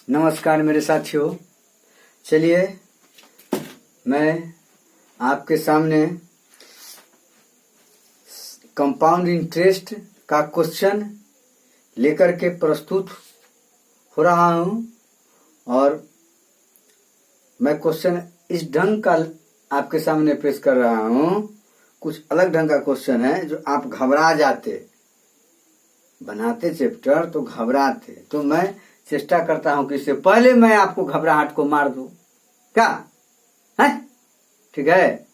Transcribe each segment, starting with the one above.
नमस्कार मेरे साथियों। चलिए मैं आपके सामने कंपाउंड इंटरेस्ट का क्वेश्चन लेकर के प्रस्तुत हो रहा हूं और मैं क्वेश्चन इस ढंग का आपके सामने पेश कर रहा हूं। कुछ अलग ढंग का क्वेश्चन है जो आप घबरा जाते, बनाते चैप्टर तो घबराते, तो मैं चेष्टा करता हूं कि इससे पहले मैं आपको घबराहट को मार दूं। क्या है? ठीक है।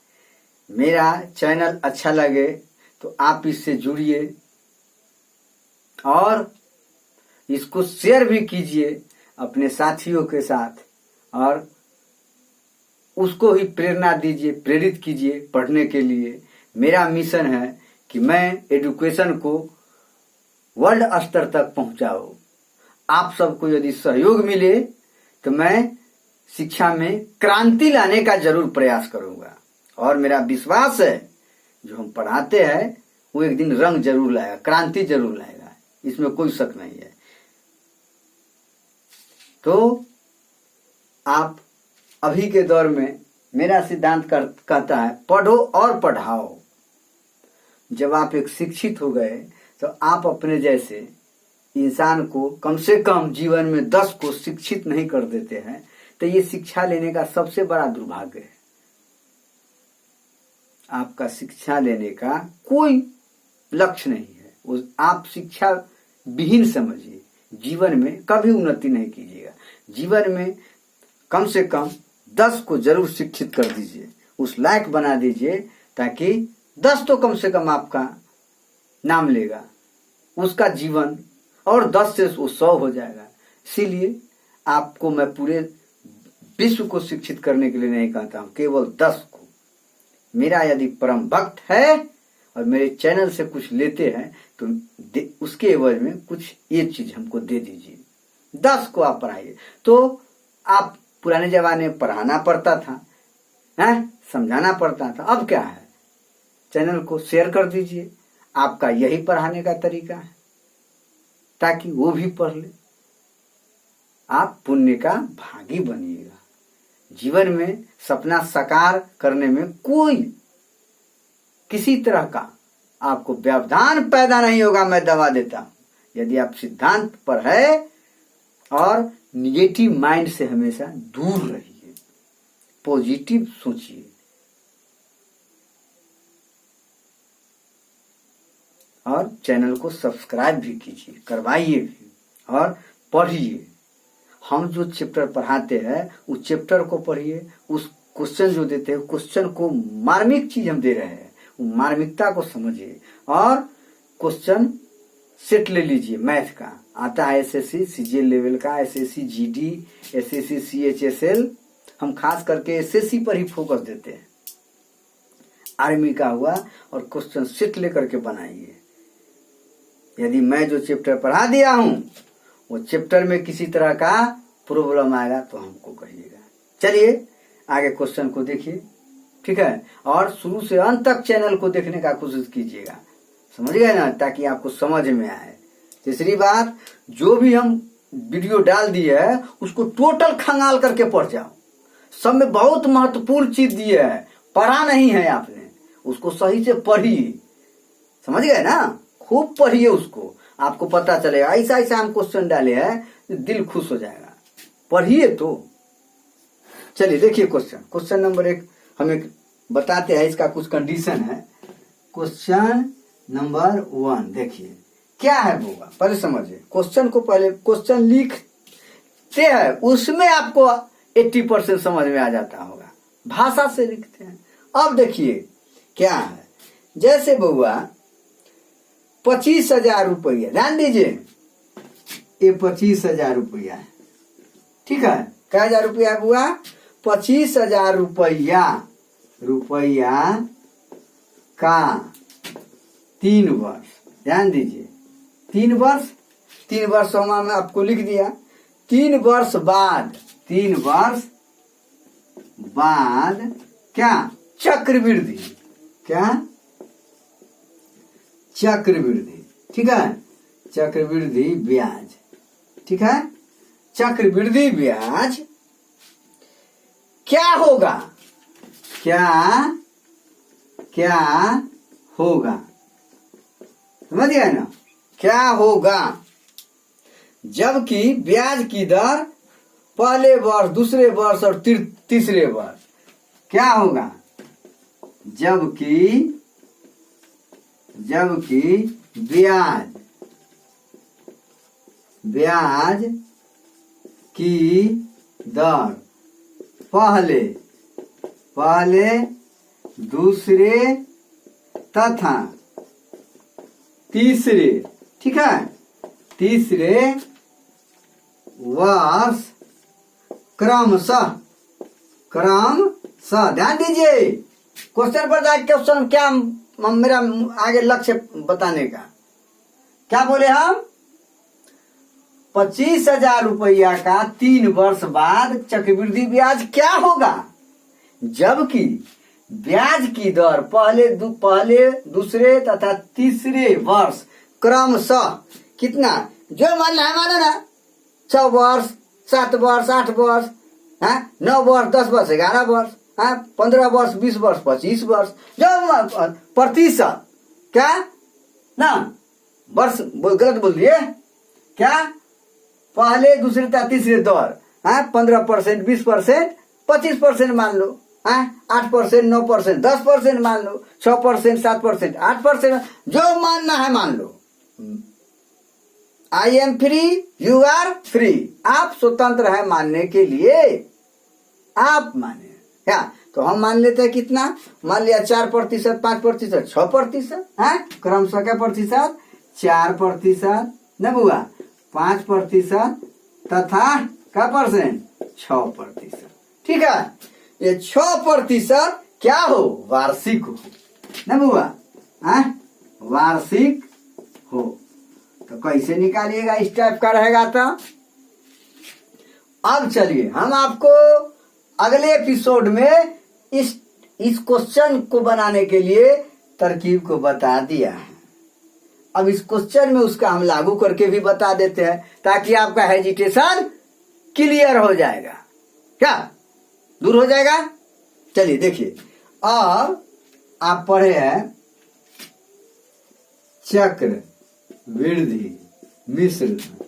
मेरा चैनल अच्छा लगे तो आप इससे जुड़िए और इसको शेयर भी कीजिए अपने साथियों के साथ और उसको ही प्रेरणा दीजिए, प्रेरित कीजिए पढ़ने के लिए। मेरा मिशन है कि मैं एजुकेशन को वर्ल्ड स्तर तक पहुंचाऊं। आप सबको यदि सहयोग मिले तो मैं शिक्षा में क्रांति लाने का जरूर प्रयास करूंगा और मेरा विश्वास है जो हम पढ़ाते हैं वो एक दिन रंग जरूर लाएगा, क्रांति जरूर लाएगा, इसमें कोई शक नहीं है। तो आप अभी के दौर में मेरा सिद्धांत कहता है पढ़ो और पढ़ाओ। जब आप एक शिक्षित हो गए तो आप अपने जैसे इंसान को कम से कम जीवन में 10 को शिक्षित नहीं कर देते हैं तो ये शिक्षा लेने का सबसे बड़ा दुर्भाग्य है। आपका शिक्षा लेने का कोई लक्ष्य नहीं है, आप शिक्षा विहीन समझिए। जीवन में कभी उन्नति नहीं कीजिएगा। जीवन में कम से कम 10 को जरूर शिक्षित कर दीजिए, उस लायक बना दीजिए ताकि 10 तो कम से कम आपका नाम लेगा, उसका जीवन, और 10 से वो 100 हो जाएगा। इसीलिए आपको मैं पूरे विश्व को शिक्षित करने के लिए नहीं कहता हूं, केवल 10 को। मेरा यदि परम भक्त है और मेरे चैनल से कुछ लेते हैं तो उसके एवज में कुछ ये चीज हमको दे दीजिए। 10 को आप पढ़ाइए। तो आप पुराने जमाने में पढ़ाना पड़ता था, समझाना पड़ता था, अब क्या है? चैनल को शेयर कर दीजिए। आपका यही पढ़ाने का तरीका है ताकि वो भी पढ़ ले। आप पुण्य का भागी बनिएगा। जीवन में सपना साकार करने में कोई किसी तरह का आपको व्यवधान पैदा नहीं होगा, मैं दवा देता हूं। यदि आप सिद्धांत पर है और निगेटिव माइंड से हमेशा दूर रहिए, पॉजिटिव सोचिए और चैनल को सब्सक्राइब भी कीजिए, करवाइए भी और पढ़िए। हम जो चैप्टर पढ़ाते हैं उस चैप्टर को पढ़िए। उस क्वेश्चन जो देते हैं क्वेश्चन को मार्मिक चीज हम दे रहे हैं, वो मार्मिकता को समझिए और क्वेश्चन सेट ले लीजिए। मैथ का आता है, एसएससी सीजीएल लेवल का, एसएससी जीडी, एसएससी सीएचएसएल। हम खास करके एसएससी पर ही फोकस देते हैं। आर्मी का हुआ और क्वेश्चन सेट लेकर के बनाइए। यदि मैं जो चैप्टर पढ़ा दिया हूं वो चैप्टर में किसी तरह का प्रॉब्लम आएगा तो हमको कहिएगा। चलिए आगे क्वेश्चन को देखिए, ठीक है? और शुरू से अंत तक चैनल को देखने का कोशिश कीजिएगा, समझ गए ना, ताकि आपको समझ में आए। तीसरी बात, जो भी हम वीडियो डाल दिए है उसको टोटल खंगाल करके पढ़ जाओ। सब में बहुत महत्वपूर्ण चीज दिए है, पढ़ा नहीं है आपने, उसको सही से पढ़िए। समझ गए ना? खूब पढ़िए उसको, आपको पता चलेगा। ऐसा ऐसा हम क्वेश्चन डाले हैं, दिल खुश हो जाएगा। पढ़िए तो। चलिए देखिए क्वेश्चन नंबर 1 हमें बताते हैं, इसका कुछ कंडीशन है। क्वेश्चन नंबर 1 देखिए क्या है वो, पहले समझिए क्वेश्चन को। पहले क्वेश्चन लिखते हैं उसमें आपको 80% समझ में आ जाता होगा, भाषा से लिखते हैं। अब देखिए क्या है, जैसे बउआ 25,000 रुपया, ध्यान दीजिए, ये 25,000 रुपया है, ठीक है? क्या हजार रुपया है बुआ? 25,000 रुपया का 3 वर्ष, ध्यान दीजिए 3 वर्षों में आपको लिख दिया। 3 वर्ष बाद क्या? चक्रवृद्धि, क्या? चक्रवृद्धि, ठीक है? चक्रवृद्धि ब्याज, ठीक है? चक्रवृद्धि ब्याज क्या होगा, क्या होगा, समझ गए ना, क्या होगा, जबकि ब्याज की दर पहले वर्ष, दूसरे वर्ष और तीसरे वर्ष क्या होगा, जबकि ब्याज की दर पहले दूसरे तथा तीसरे, ठीक है, तीसरे वर्ष क्रमशः, ध्यान दीजिए, क्वेश्चन पर जाए, क्वेश्चन क्या मेरा आगे लक्ष्य बताने का, क्या बोले हम, 25,000 रुपया का 3 वर्ष बाद चक्रवृद्धि ब्याज क्या होगा, जबकि ब्याज की दर पहले दूसरे तथा तीसरे वर्ष क्रमशः कितना, जो मानना है मानो ना, 6 वर्ष, 7 वर्ष, 8 वर्ष, 9 वर्ष, 10 वर्ष, 11 वर्ष, 15 वर्ष, 20 वर्ष, 25 वर्ष, जो प्रतिशत, क्या ना, वर्ष गलत बोल दिए, क्या, पहले दूसरे तथा तीसरे दौर, 15%, 20%, 25% मान लो, 8%, 9%, 10% मान लो, 6%, 7%, 8%, जो मानना है मान लो। I am free, you are free, आप स्वतंत्र है मानने के लिए, आप माने क्या, तो हम मान लेते हैं कितना, मान लिया 4%, 5%, 6%, क्रमशः क्या प्रतिशत, 4% न बुआ, 5% तथा क्या परसेंट, 6%, ठीक है, ये 6% क्या हो, वार्षिक हो, न बुआ, वार्षिक हो, तो कैसे निकालिएगा, इस टाइप का रहेगा। तो अब चलिए हम आपको अगले एपिसोड में इस क्वेश्चन को बनाने के लिए तरकीब को बता दिया है। अब इस क्वेश्चन में उसका हम लागू करके भी बता देते हैं, ताकि आपका हेजिटेशन क्लियर हो जाएगा, क्या दूर हो जाएगा। चलिए देखिए, अब आप पढ़े हैं चक्रवृद्धि मिश्र धन,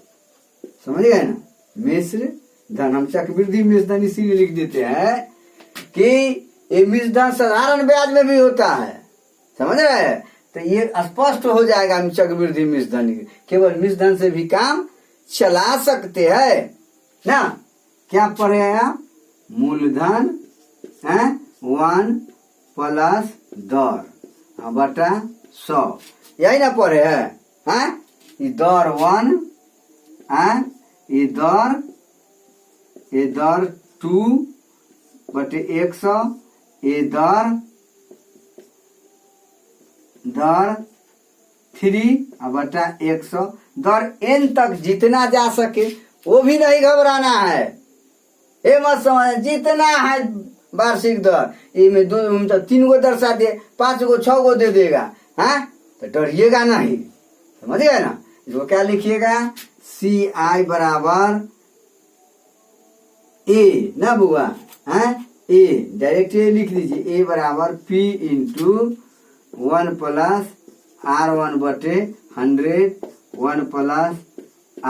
समझ गए ना, मिश्र धन, हम चक्रवृद्धि मिश्र धन इसीलिए लिख देते हैं कि ये मिश्र धन साधारण ब्याज में भी होता है, समझ रहे हैं, तो ये स्पष्ट हो जाएगा। चक्रवृद्धि मिश्र धन, केवल मिश्र धन से भी काम चला सकते हैं ना। क्या पढ़े हैं, मूलधन 1 प्लस दर बटा 100, यही ना पढ़े है, दर 1, दर 2 बटे 100, दर 3 बटा 100, दर n तक जितना जा सके वो भी नहीं घबराना है, ये मत समझ, जितना है वार्षिक दर, इसमें 3 गो दर्शा दे, 5 गो 6 गो दे देगा, तो डरिएगा नहीं, समझ गए ना। इसको क्या लिखिएगा, CI बराबर A ना बुआ, A डायरेक्ट ए लिख दीजिए, A बराबर P इंटू 1 प्लस R1 बटे 100, 1 प्लस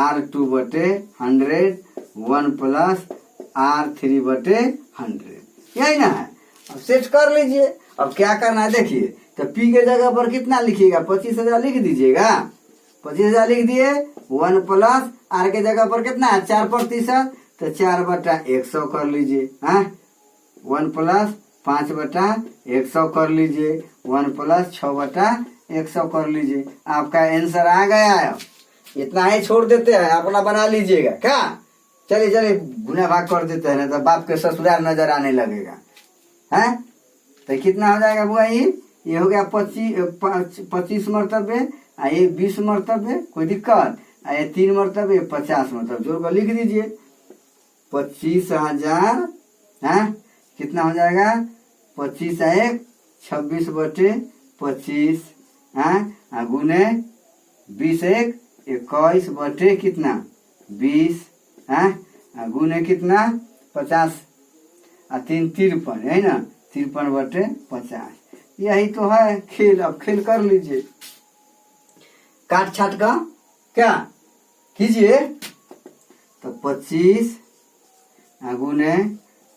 R2 बटे 100, 1 प्लस R3 बटे 100, यही ना है। अब सेट कर लीजिए। अब क्या करना है देखिए, तो P के जगह पर कितना लिखिएगा, 25,000 लिख दीजिएगा, 25,000 लिख दिए, 1 प्लस R के जगह पर कितना है 4%, तो 4 बटा 100 कर लीजिए, 1 प्लस 5 बटा 100 कर लीजिए, 1 प्लस 6 बटा 100 कर लीजिए, आपका आंसर आ गया है। इतना ही छोड़ देते हैं, अपना बना लीजिएगा क्या। चलिए चलिए गुना भाग कर देते हैं, तो बाप के ससुराल नजर आने लगेगा, तो कितना हो जाएगा बुआ, ये हो गया 25 मरतबे, ये 20 मरतबे, कोई दिक्कत, ये 3 मरतबे, 50 मरतबे, जोड़ कर लिख दीजिए, 25,000, कितना हो जाएगा, 25 1 26 बटे 25, गुने 20 1 21 बटे कितना 20, है गुने कितना 50 और 3 53 है ना 53/50। यही तो है खेल। अब खेल कर लीजिए, काट छाट का क्या कीजिए। तो 25 गुने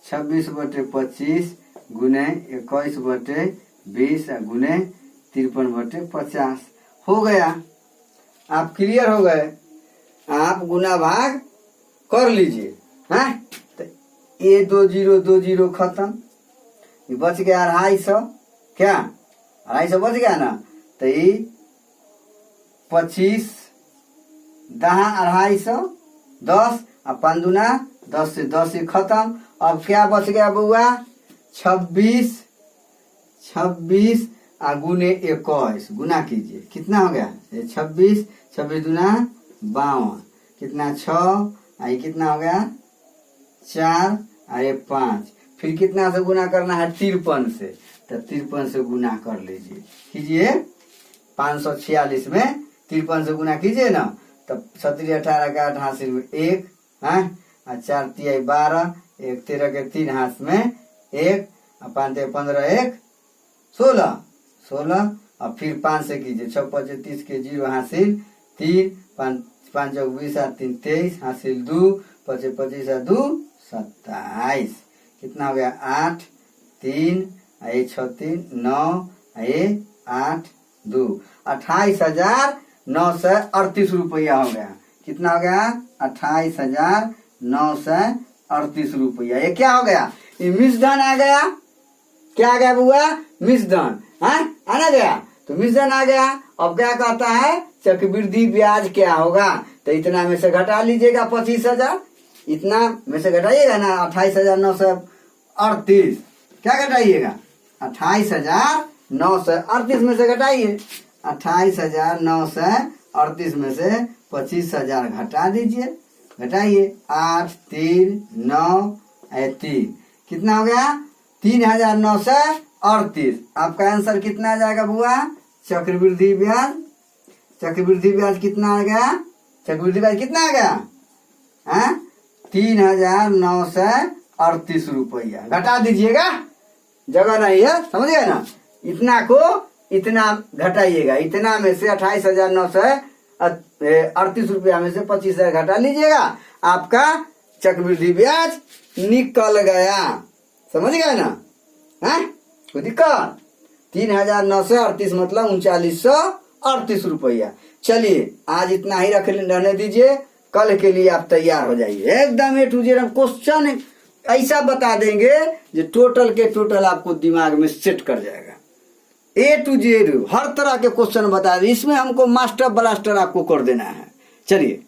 26/25 गुने 21/20 गुने 53/50 हो गया। आप क्लियर हो गए। आप गुना भाग कर लीजिए। हैं तो ये 2 0 खत्म, ये बच गया 250। क्या 250 बच गया ना। तो ये 25 दहा 250 10 और 5 दूना 10 से 10 ही खत्म। अब क्या बच गया बउआ 26 गुने 21 गुना कीजिए कितना हो गया 26 दूना 52 कितना 6 ये कितना हो गया 4 और ये 5। फिर कितना से गुना करना है 53 से। तो 53 से गुना कर लीजिए कीजिए। 546 में 53 से गुना कीजिए ना। तब 17 18 का 8 हासिल में 1 है और 4 3 12 1 13 के 3 हाथ में 1 और 5 15 1 16 और फिर 5 से कीजिए 6 5 30 के 0 हासिल 3 5 5 20 3 23 हासिल 2 5 25 2 27 कितना हो गया 8 3 ये 6 3 9 ये 8 2 28,938 रुपया हो गया। कितना हो गया 28,938 रुपया। ये क्या हो गया ये मिश्रधन आ गया। क्या आ गया बुआ मिश्रधन है आना गया। तो मिश्रधन आ गया। अब क्या कहता है चक्रवृद्धि ब्याज क्या होगा। तो इतना में से घटा लीजिएगा 25,000 इतना में से घटाइएगा ना 28,938 क्या घटाइएगा 28,938 में से घटाइए 28,938 में से 25,000 घटा दीजिए। घटाइए 8 3 9 3 कितना हो गया 3,938। आपका आंसर कितना आ जाएगा बुआ चक्रवृद्धि ब्याज कितना आ गया चक्रवृद्धि ब्याज कितना आ गया 3,938 रुपया। घटा दीजिएगा जगह नहीं है समझ गए ना। इतना को इतना घटाइएगा। इतना में से 28,938 रुपया में से 25,000 घटा लीजिएगा। आपका चक्रवृद्धि ब्याज निकल गया। समझ गए ना है कोई दिक्कत 3,938 मतलब 3938 रुपया। चलिए आज इतना ही रहने दीजिए। कल के लिए आप तैयार हो जाइए। एकदम A to Z क्वेश्चन ऐसा बता देंगे जो टोटल के टोटल आपको दिमाग में सेट कर जाएगा। A to Z हर तरह के क्वेश्चन बता दें। इसमें हमको मास्टर ब्लास्टर आपको कर देना है। चलिए